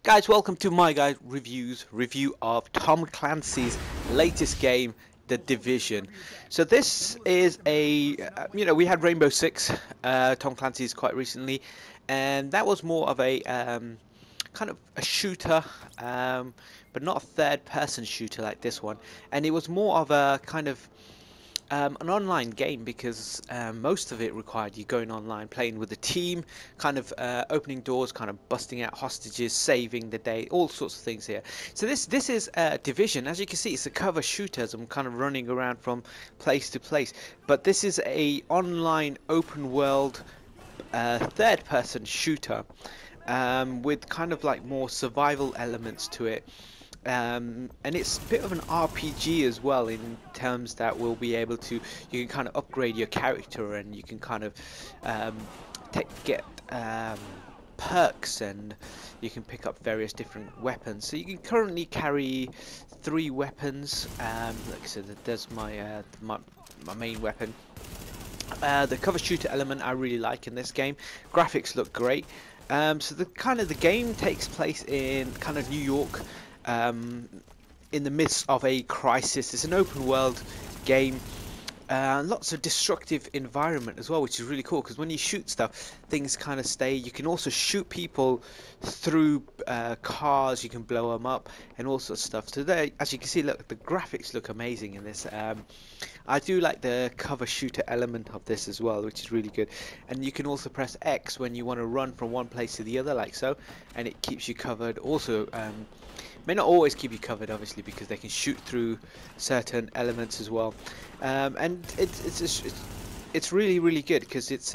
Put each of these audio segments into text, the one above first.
Guys, welcome to MyGuy review of Tom Clancy's latest game, The Division. So this is we had Rainbow Six, Tom Clancy's quite recently, and that was more of a kind of a shooter, but not a third-person shooter like this one. And it was more of a kind of an online game because most of it required you going online, playing with a team, kind of opening doors, kind of busting out hostages, saving the day, all sorts of things here. So this is Division. As you can see, it's a cover shooter as I'm kind of running around from place to place. But this is a online open world third-person shooter with kind of like more survival elements to it. And it's a bit of an RPG as well, in terms that we'll be able to, you can kind of upgrade your character, and you can kind of get perks, and you can pick up various different weapons. So you can currently carry 3 weapons. Like I said, there's my main weapon. The cover shooter element I really like in this game. Graphics look great. So the game takes place in kind of New York, in the midst of a crisis. It's an open world game. Lots of destructive environment as well, which is really cool, because when you shoot stuff, things kind of stay. You can also shoot people through cars, you can blow them up and all sorts of stuff. So there, as you can see, look, the graphics look amazing in this. I do like the cover shooter element of this as well, which is really good. And you can also press X when you want to run from one place to the other, like so, and it keeps you covered. Also, may not always keep you covered, obviously, because they can shoot through certain elements as well. And it's really good, because it's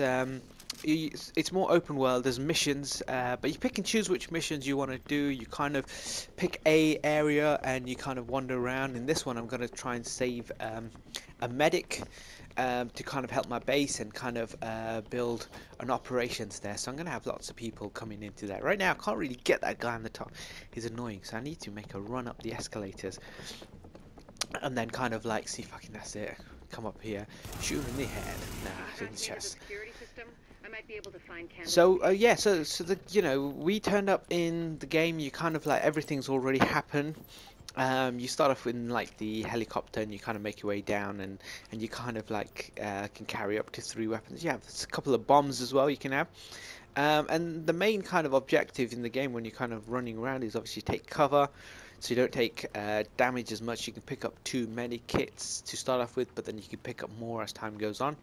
more open world. There's missions, but you pick and choose which missions you want to do. You kind of pick a area and you kind of wander around. In this one, I'm going to try and save a medic, to kind of help my base and kind of build an operations there. So I'm going to have lots of people coming into that. Right now, I can't really get that guy on the top. He's annoying, so I need to make a run up the escalators, and then kind of like see if I can, that's it, come up here, shoot him in the head. Nah, in the chest. So yeah, so we turned up in the game. You kind of like, everything's already happened. You start off in like the helicopter, and you kind of make your way down, and you kind of like can carry up to 3 weapons. You have a couple of bombs as well you can have. And the main kind of objective in the game when you're kind of running around is obviously take cover, so you don't take damage as much. You can pick up 2 medikits to start off with, but then you can pick up more as time goes on.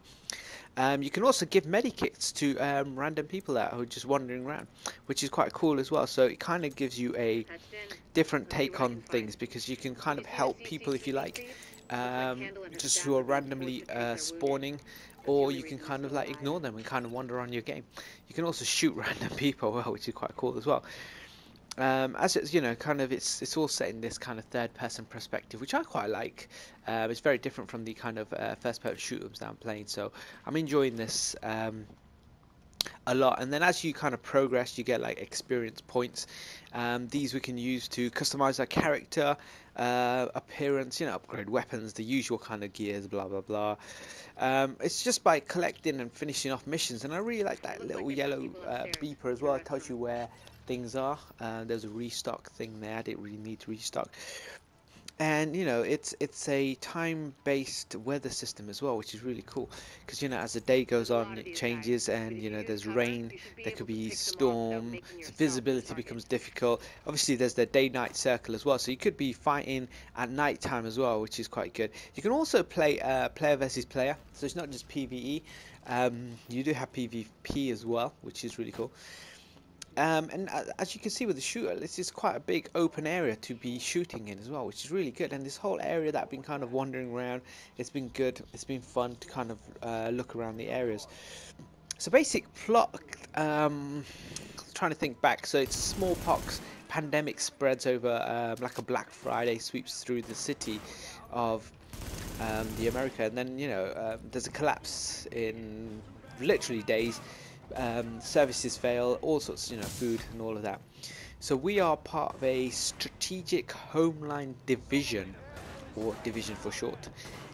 You can also give medikits to random people that are just wandering around, which is quite cool as well. So it kind of gives you a different take on things, because you can kind of help people if you like, just who are randomly spawning, or you can kind of like ignore them and kind of wander on your game. You can also shoot random people, well, which is quite cool as well. As it's, kind of, it's all set in this kind of third-person perspective, which I quite like. It's very different from the kind of first-person shooters that I'm playing, so I'm enjoying this a lot. And then as you kind of progress, you get like experience points. These we can use to customize our character, appearance, upgrade weapons, the usual kind of gears, blah blah blah. It's just by collecting and finishing off missions, and I really like that little yellow beeper as well. It tells you where things are. There's a restock thing there. I didn't really need to restock. And it's a time-based weather system as well, which is really cool, because as the day goes on, it changes, and there's rain, there could be storm, so visibility becomes difficult. Obviously there's the day-night circle as well, so you could be fighting at night time as well, which is quite good. You can also play player versus player, so it's not just PvE. You do have PvP as well, which is really cool. And as you can see with the shooter, this is quite a big open area to be shooting in as well, which is really good. And this whole area that I've been kind of wandering around, it's been good, it's been fun to kind of look around the areas. So basic plot, trying to think back, so it's smallpox pandemic spreads over like a Black Friday, sweeps through the city of the America, and then there's a collapse in literally days. Services fail, all sorts, food and all of that. So we are part of a strategic homeland division, or division for short,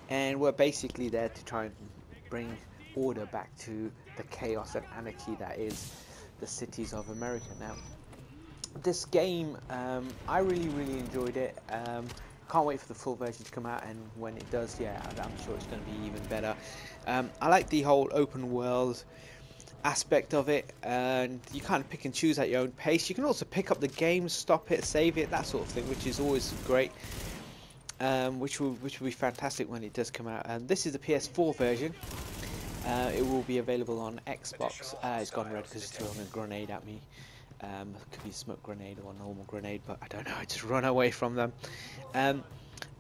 and we're basically there to try and bring order back to the chaos and anarchy that is the cities of America now. this game, I really enjoyed it. Can't wait for the full version to come out, and when it does, yeah, I'm sure it's going to be even better. I like the whole open world aspect of it, and you kind of pick and choose at your own pace. You can also pick up the game, stop it, save it, that sort of thing, which is always great. Which will be fantastic when it does come out. And this is the PS4 version. It will be available on Xbox. It's gone red because it's throwing a grenade at me. It could be a smoke grenade or a normal grenade, but I don't know. I just run away from them. Um,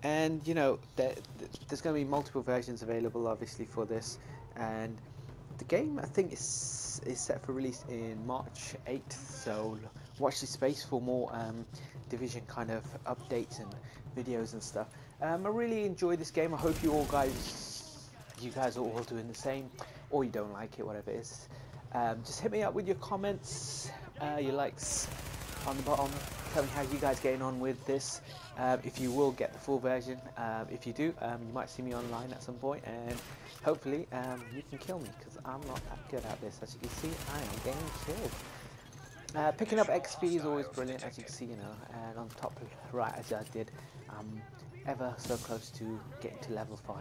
and you know, there's going to be multiple versions available, obviously, for this. And the game, I think, is set for release in March 8th. So watch this space for more Division kind of updates and videos and stuff. I really enjoyed this game. I hope you guys are all doing the same, or you don't like it, whatever it is. Just hit me up with your comments, your likes on the bottom. Tell me how you guys getting on with this. If you will get the full version. If you do, you might see me online at some point, and hopefully you can kill me, because I'm not that good at this. As you can see, I am getting killed. Picking up XP is always brilliant, as you can see, you know, and on top right, as I did, I'm ever so close to getting to level 5.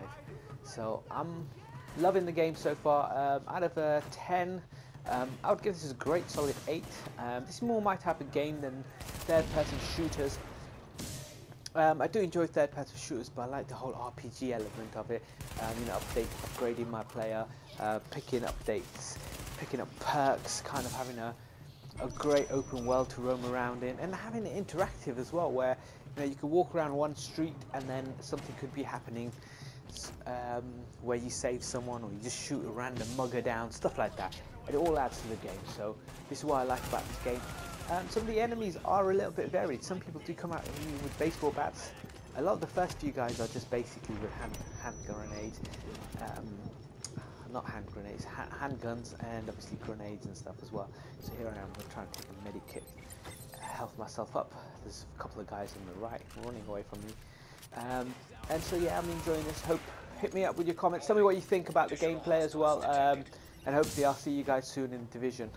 So I'm loving the game so far. Out of 10, I would give this a great solid 8. This is more my type of game than third-person shooters. I do enjoy third-person shooters, but I like the whole RPG element of it. You know, upgrading my player, picking updates, picking up perks, kind of having a great open world to roam around in, and having it interactive as well, where you know you could walk around one street and then something could be happening, where you save someone or you just shoot a random mugger down, stuff like that. It all adds to the game, so this is what I like about this game. Some of the enemies are a little bit varied. Some people do come out with baseball bats. A lot of the first few guys are just basically with hand grenades. Not hand grenades, handguns, and obviously grenades and stuff as well. So here I am, I'm trying to take a medic kit, health myself up. There's a couple of guys on the right running away from me. And so yeah, I'm enjoying this. Hit me up with your comments. Tell me what you think about the gameplay as well. And hopefully I'll see you guys soon in Division.